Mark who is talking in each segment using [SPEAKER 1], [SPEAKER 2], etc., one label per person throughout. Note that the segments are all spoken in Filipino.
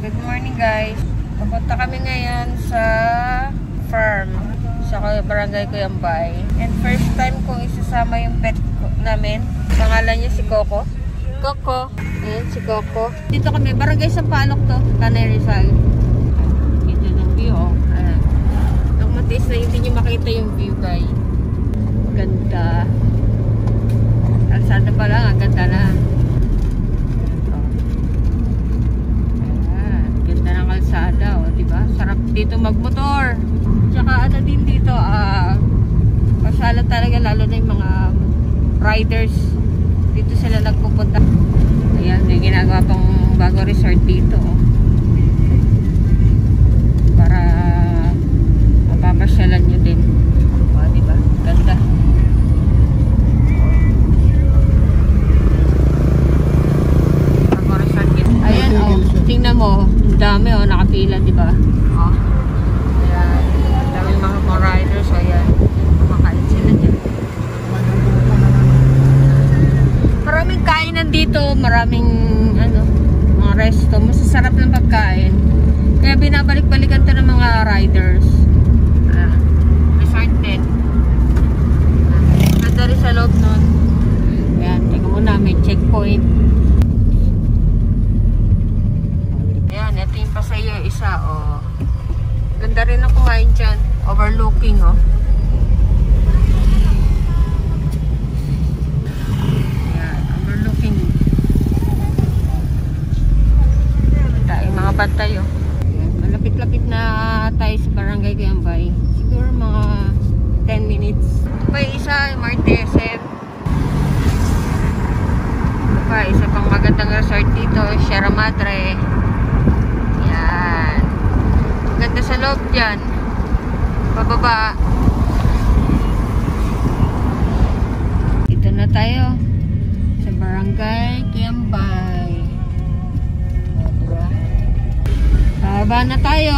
[SPEAKER 1] Good morning guys. Papunta kami ngayon sa farm sa barangay Cuyambay. And first time kong isasama yung pet namin. Pangalan niya si Coco. Coco. Ayan si Coco. Dito kami, barangay Sampaloc to. Tanay Rizal. Ito ng view oh. Ayan. Nung matiis na hindi niyo makita yung view guys. Ganda. Kalsada pa lang, ang ganda na. Kalsada, oh, diba? Sarap dito magmotor. Tsaka ano din dito, pasala talaga lalo na yung mga riders. Dito sila nagpupunta. Ayan, may ginagawa pang bago resort dito, oh. Para mapapasyalan nyo din. Oh, diba? Ganda. Bago resort dito. Ayan, oh. Tingnan mo. Dami oh, nakapila, di ba? Oh. Ayan. Dami mga riders, oh, ayan. Kumakain sila dyan. Maraming kainan dito, maraming ano, mga resto. Masasarap ng pagkain. Kaya binabalik-balikan to ng mga riders. Resort din. Ganda rin sa loob nun. Ayan, tingnan mo na, may checkpoint. Ito yung pasayo isa, oh. Ganda rin ang kumain dyan. Overlooking, oh. Ayan, overlooking. Tayong mga bantay, oh. Ayan, malapit-lapit na tayo sa barangay Cuyambay. Siguro mga 10 minutes. Ito pa yung isa, MRTSF. Ito pa, isa pang magandang resort dito, Sierra Madre. Ganda sa loob dyan. Pababa. Ito na tayo sa barangay Cuyambay. Pababa na tayo.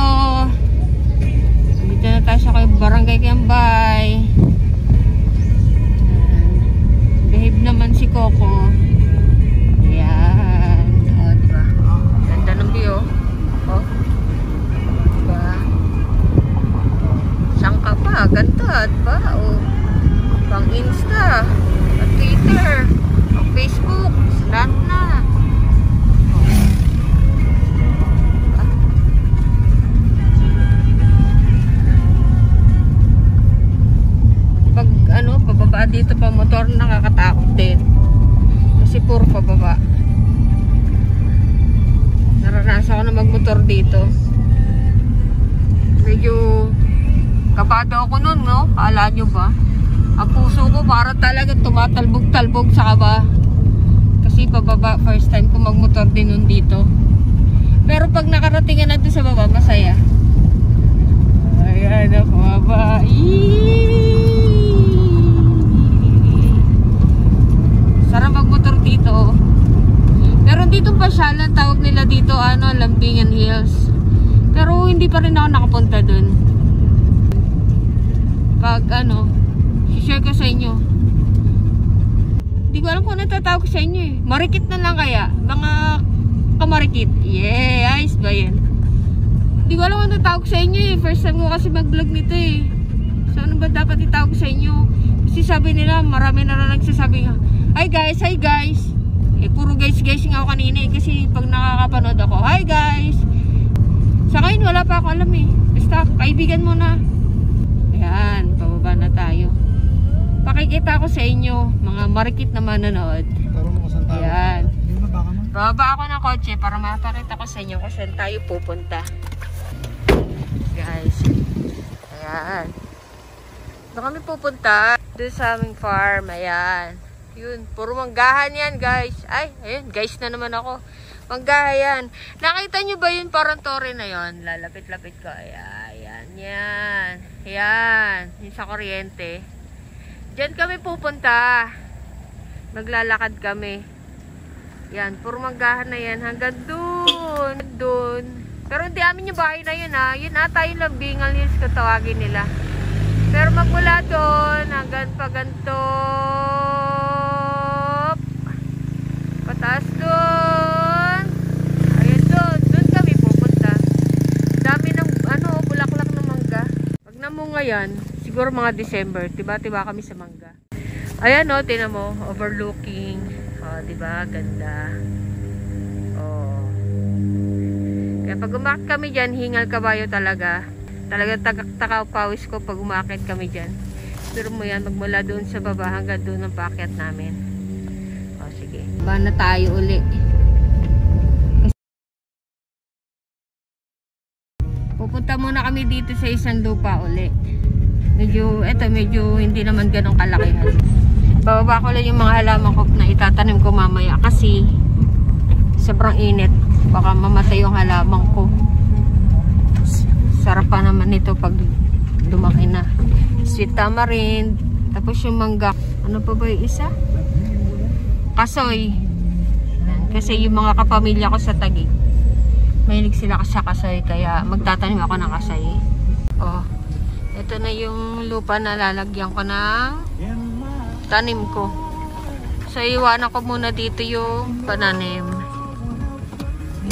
[SPEAKER 1] Dito na tayo sa barangay Cuyambay. Behave naman si Coco. Ayan. O, diba? Ganda ng view. O. Sangka pa, ganda, diba? O, pang Insta, at Twitter, pang Facebook, lahat na. Pag ano, pababa dito pa motor, nakakatakot din. Kasi puro pababa. Naranasan ko na magmotor dito. Medyo kabado ako nun, no? Kala nyo ba? Ang puso ko para talaga tumatalbog-talbog sa kaba. Kasi pababa, first time ko magmotor din nun dito. Pero pag nakarating ka na doon sa baba, masaya. Ayan ako, baba. Sarap magmotor dito. Pero dito pasyalan, tawag nila dito, ano, Lambingan Hills. Pero hindi pa rin ako nakapunta dun. Pag ano, share ko sa inyo. Hindi ko alam kung natatawag sa inyo eh. Marikit na lang kaya. Mga kamarikit. Yeah, ayos ba yan? Hindi ko alam kung natatawag sa inyo eh. First time ko kasi mag-vlog nito eh. So ano ba dapat itawag sa inyo? Kasi sabi nila, marami na nagsasabi nga, hi guys, hi guys. Eh puro guys nga ako kanina eh. Kasi pag nakakapanood ako, hi guys. Sa ngayon wala pa ako alam eh. Basta kaibigan mo na. Ayan, pababa na tayo. Pakikita ko sa inyo, mga marikit na manonood. Ayan. Bababa ako ng kotse para mapakita ko sa inyo kung saan tayo pupunta. Guys. Ayan. Doon kami pupunta. Doon sa aming farm. Ayan. Yun, puro manggahan yan guys. Ay, ayun, guys na naman ako. Manggahan yan. Nakita nyo ba yun parang tore na yun? Lalapit-lapit ko. Ayan, ayan, yan. Ayan, yung sa kuryente. Diyan kami pupunta. Maglalakad kami. Yan, puro manggahan na yan. Hanggang dun. Dun. Pero hindi amin yung bahay na yun ha. Yun ata yung Lambingan Hills kung tawagin nila. Pero magmula doon hanggang pa ganito. Pataas doon. Ayun doon. Doon kami pupunta. pa yan? Siguro mga December. Tiba-tiba kami sa mangga. Ayan o, tinan mo. Overlooking. O, diba? Ganda. O. Kaya pag umakit kami dyan, hingal kabayo talaga. Talagang tagak-takaw pawis ko pag umakit kami dyan. Pero mo yan, magmula doon sa baba hanggang doon ang packet namin. O, sige. Ba na tayo uli. Pupunta muna kami dito sa isang lupa uli. Medyo hindi naman ganong kalakihan. Bababa ko lang yung mga halaman ko na itatanim ko mamaya kasi sobrang init. Baka mamatay yung halaman ko. Sarap pa naman ito pag lumaki na. Sweet tamarind. Tapos yung mangga. Ano pa ba yung isa? Kasoy. Kasi yung mga kapamilya ko sa Taguig, mahilig sila sa kasoy, kaya magtatanim ako ng kasoy. Oh, ito na yung lupa na lalagyan ko ng tanim ko. So, iwanan ko muna dito yung pananim.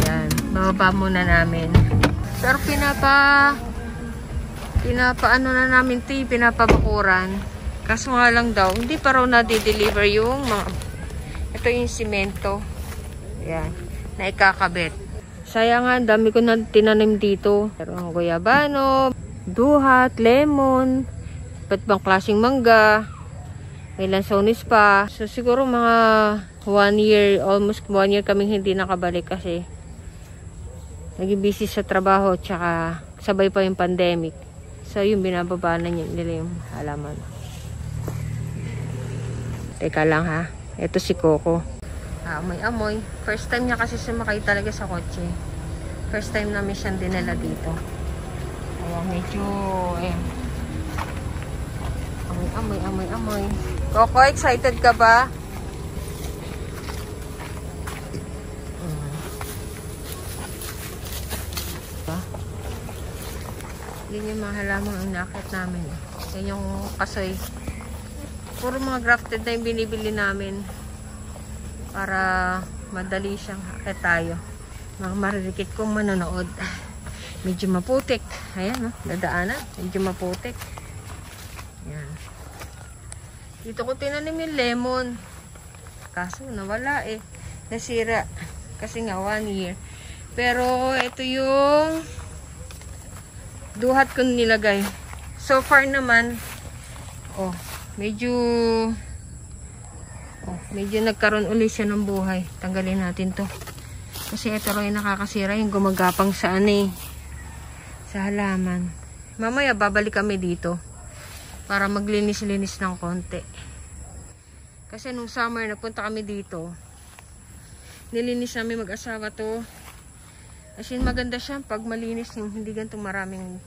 [SPEAKER 1] Yan, bababa muna namin. Pero pinapaano na namin ito, pinapabakuran. Kaso nga lang daw, hindi pa raw na-deliver yung mga, ito yung simento. Yan, na ikakabit. Sayang nga, dami ko na tinanim dito. Pero ang guyabano, duhat, lemon, ba't bang klaseng mangga, may lansones pa. So siguro mga 1 year, almost 1 year kaming hindi nakabalik kasi naging busy sa trabaho, tsaka sabay pa yung pandemic. So yung binababa na nila yung halaman. Teka lang ha, ito si Coco. Amoy-amoy. First time niya kasi sumakay talaga sa kotse. First time namin siyang dinala dito. Kaya medyo, ayan. Amoy. Coco, excited ka ba? Yun yung mga halamang ang nakit namin. Yan yung kasoy. Puro mga grafted na yung binibili namin. Para madali siyang hakit tayo. Mga maririkit kong manonood. Medyo maputik. Ayan, no? Dadaanan. Medyo maputik. Ayan. Dito ko tinanim yung lemon. Kaso nawala eh. Nasira. Kasi nga 1 year. Pero ito yung duhat kong nilagay. So far naman, oh, medyo nagkaroon ulit siya ng buhay. Tanggalin natin to. Kasi ito rin nakakasira yung gumagapang sa sa halaman. Mamaya babalik kami dito para maglinis-linis ng konti. Kasi nung summer nagpunta kami dito, nilinis namin mag-asawa to. As in maganda siya pag malinis, yung hindi ganitong maraming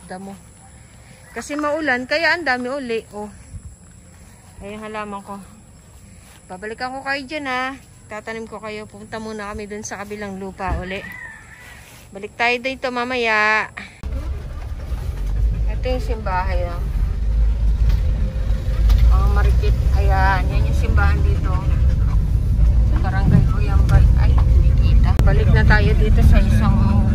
[SPEAKER 1] damo. Kasi maulan, kaya ang dami uli. Oh. Ayan halaman ko. Babalik ako kayo dyan ha. Tatanim ko kayo. Pupunta muna kami dun sa kabilang lupa uli. Balik tayo dito mamaya. Ito yung simbahay. Oh. Mga marikit. Ayan. Yan yung simbahan dito. Sa barangay Uyambay. Ay, hindi kita. Balik na tayo dito sa isang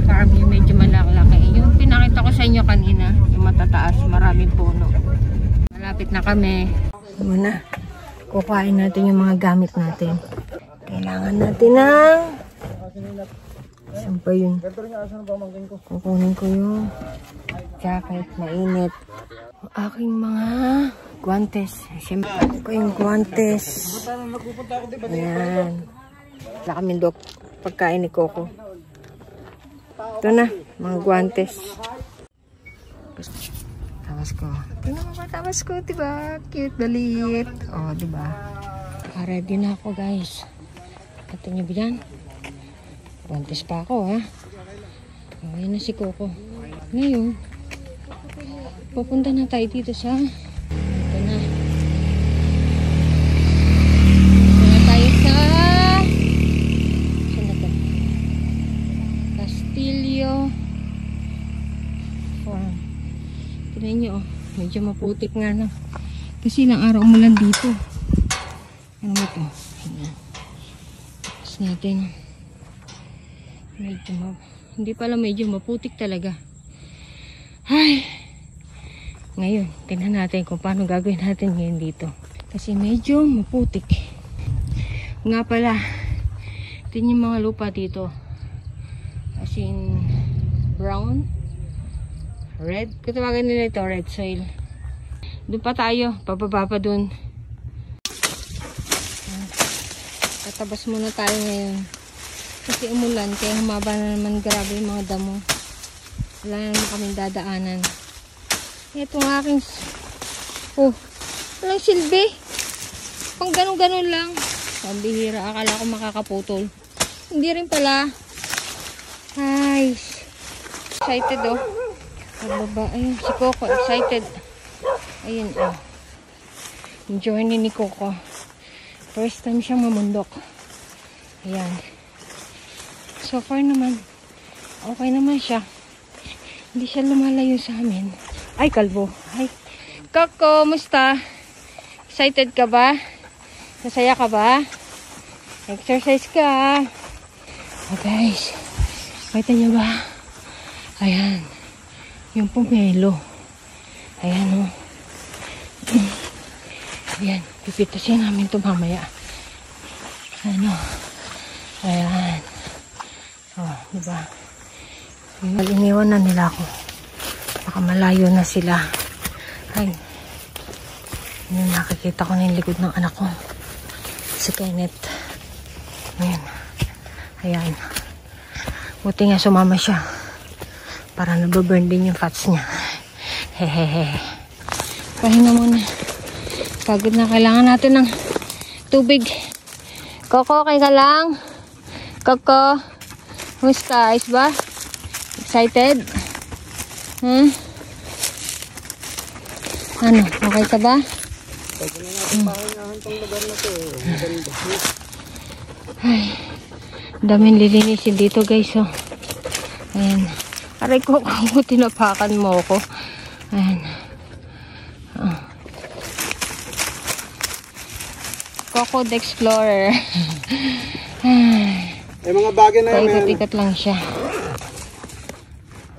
[SPEAKER 1] farm. Yung medyo malaki. Yung pinakita ko sa inyo kanina. Yung matataas. Maraming puno. Malapit na kami. Muna. Kukuhain natin yung mga gamit natin. Kailangan natin ng... Saan pa yun? Kukunin ko yung jacket, mainit. Ang aking mga guantes. Siyempre ko yung guantes. Ayan. Wala kaming pagkain ni Coco. Ito na, mga guantes. Tawas ko. Tingnan mo ba tawas ko, diba? Cute, balit. O, diba? Ready na ako, guys. Ito nyo ba yan? Guantes pa ako, ha? O, yan na si Coco. Ngayon, pupunta na tayo dito sa... Ito na. Ito na tayo sa... Saan na ito? Castillo Farm. Tignan nyo, oh. Medyo maputik nga na. Kasi ilang araw umulan dito. Ano ba ito? Tapos natin. Hindi pala medyo maputik talaga. Ay, Ngayon, tingnan natin kung paano gagawin natin ngayon dito. Kasi medyo maputik. Nga pala, ito yung mga lupa dito. As in, brown, red. Kung tawagan nila ito, red soil. Doon pa tayo, pababa pa doon. Tatabas muna tayo ngayon. Kasi umulan, kaya humaba na naman grabe yung mga damo. Wala na naman kaming dadaanan. Ito ang aking... Oh, walang silbi. Pang ganun-ganun lang. Pambihira, akala ko makakaputol. Hindi rin pala. Ay, excited oh. Pagbaba, ayun, si Coco, excited. Ayun oh. Enjoy ni Coco. First time siyang mamundok. Ayan. So far naman, okay naman siya. Hindi siya lumalayo sa amin. Ay, kalbo. Ay, Coco, musta? Excited ka ba? Masaya ka ba? Exercise ka. Oh, guys. Kita niyo ba? Ayan. Yung pomelo. Ayan, oh. Ayan. Pipitasin namin ito mamaya. Ano? Ayan. Oh, diba? Maliniwan na nila ako. Baka malayo na sila. Ay. Yun, nakikita ko na yung likod ng anak ko. Si Kenneth. Ayan. Ayan. Buti nga sumama siya. Para nababurn din yung fats niya. Hehehe. Pahinga muna. Pagod na. Kailangan natin ng tubig. Coco, okay ka lang? Coco. Musta? Ayos ba? Excited? Huh? Ano? Okay ka ba?
[SPEAKER 2] Pwede na natin pahingahan tong lugar na to.
[SPEAKER 1] Ay. Daming lilinisin dito guys. Oh. Ayan. Aray ko kung tinapakan mo ko. Ayan. Oh. Coco the Explorer.
[SPEAKER 2] Ay, mga bagay na yan.
[SPEAKER 1] Paikot-ikot lang siya.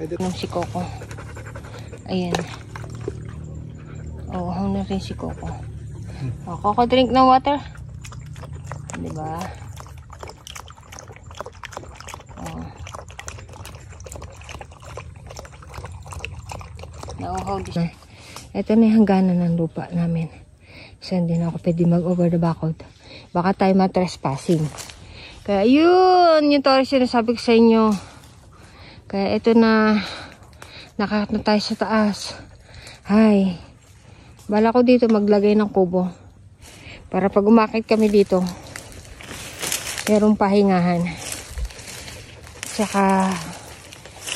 [SPEAKER 2] Pwede
[SPEAKER 1] si Coco. Ayan. Oh, na rin si Coco. Oh, Coco, drink ng water. Diba? Oh. Nauhaw din siya. Ito na yung hangganan ng lupa namin. So, hindi na ako pwede mag-over the backhood. Baka tayo matrespassing. Kaya yun, yung Taurus sinasabi ko sa inyo. Kaya ito na, nakakat na tayo sa taas. Ay, bala ko dito maglagay ng kubo. Para pag umakit kami dito, merong pahingahan. Tsaka,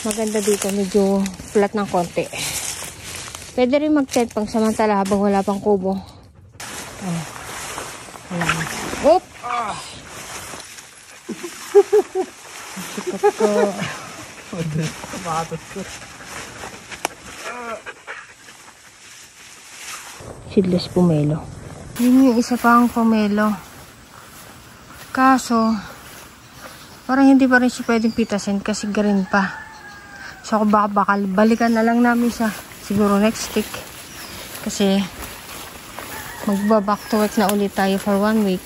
[SPEAKER 1] maganda dito, medyo flat ng konti. Pwede rin mag-tent pang samantala habang wala pang kubo. Oh. Oop! Ah! Sikat ko. Seedless pomelo. Yun yung isa pang pomelo. Kaso, parang hindi pa rin siya pwedeng pitasin kasi green pa. So, baka balikan na lang namin siya. Siguro next week. Kasi, magba-back to work na ulit tayo for 1 week.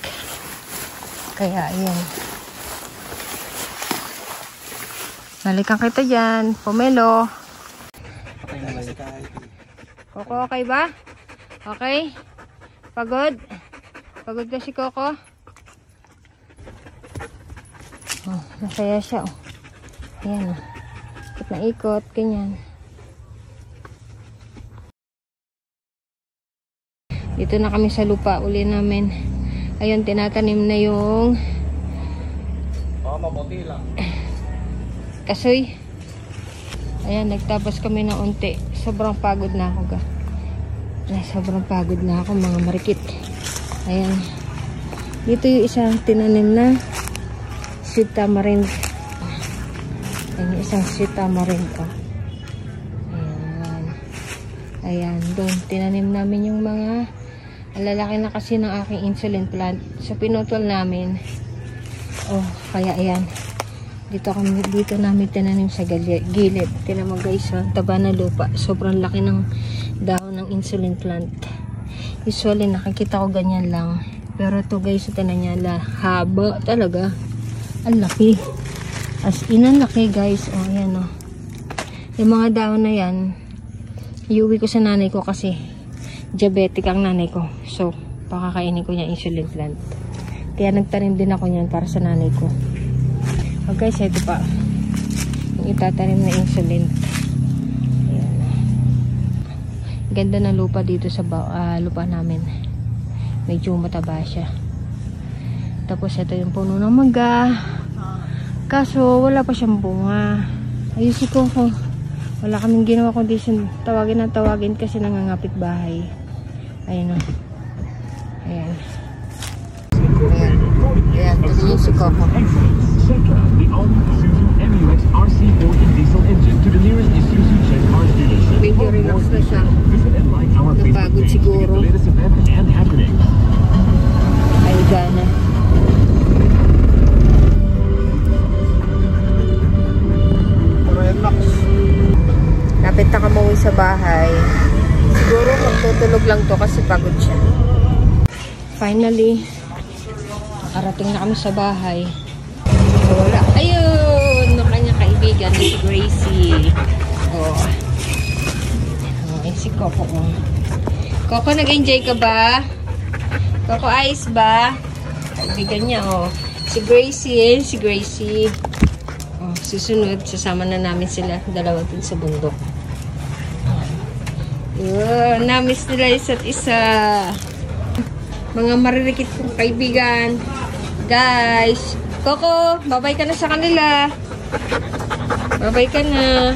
[SPEAKER 1] Kaya, ayan. Balikan kita dyan. Pomelo. Coco, okay ba? Okay? Pagod? Pagod na si Coco? Oh, masaya siya. Oh. Ayan. Ikot na ikot. Ganyan. Dito na kami sa lupa uli namin. Ayun, tinatanim na yung
[SPEAKER 2] mabuti lang.
[SPEAKER 1] Kasoy. Ayan, nagtapos kami ng unti. Sobrang pagod na ako ga. Sobrang pagod na ako mga marikit. Ayan. Dito yung isang tinanim na sweet tamarind. Ayan, yung isang sweet tamarind. Oh. Ayan. Ayan, doon. Tinanim namin yung mga lalaki na kasi ng aking insulin plant. So, pinutol namin. Oh, kaya ayan. Dito namin tinanim sa gilid. Tinan mo guys, taba na lupa. Sobrang laki ng dahon insulin plant. Usually nakikita ko ganyan lang. Pero to guys, ito na niya, haba talaga. Ang laki. As in, ang laki guys. O, ayan o. Yung mga daon na yan, iuwi ko sa nanay ko kasi diabetic ang nanay ko. So, pakakainin ko niya insulin plant. Kaya nagtanim din ako niyan para sa nanay ko. O guys, ito pa. Yung itatanim na insulin. Ayan. Ganda ng lupa dito sa lupa namin. Medyo mataba siya. Tapos ito yung puno ng mangga. Kaso wala pa siyang bunga. Ayusin ko. Wala kaming ginawa kundi tawagin kasi nangangapit bahay. Ayan o. Ayan. Ayan. Ito yung si Coco. Medyo relax na siya. Napagod siguro. Ay, gana.
[SPEAKER 2] Relax.
[SPEAKER 1] Lapit na kamuwi sa bahay. Siguro magtutulog lang to kasi pagod siya. Finally, nakarating na kami sa bahay. Wala. Ayun! Ang kanyang kaibigan, si Gracie. Oh. Si Coco. Coco, nag-enjoy ka ba? Coco, ayos ba? Kaibigan niya, oh. Si Gracie, si Gracie. Oh, susunod, sasama na namin sila dalawa din sa bundok. Yun, na-miss nila isa't isa. Mga maririkit kong kaibigan. Guys, Coco, babay ka na sa kanila. Babay ka na.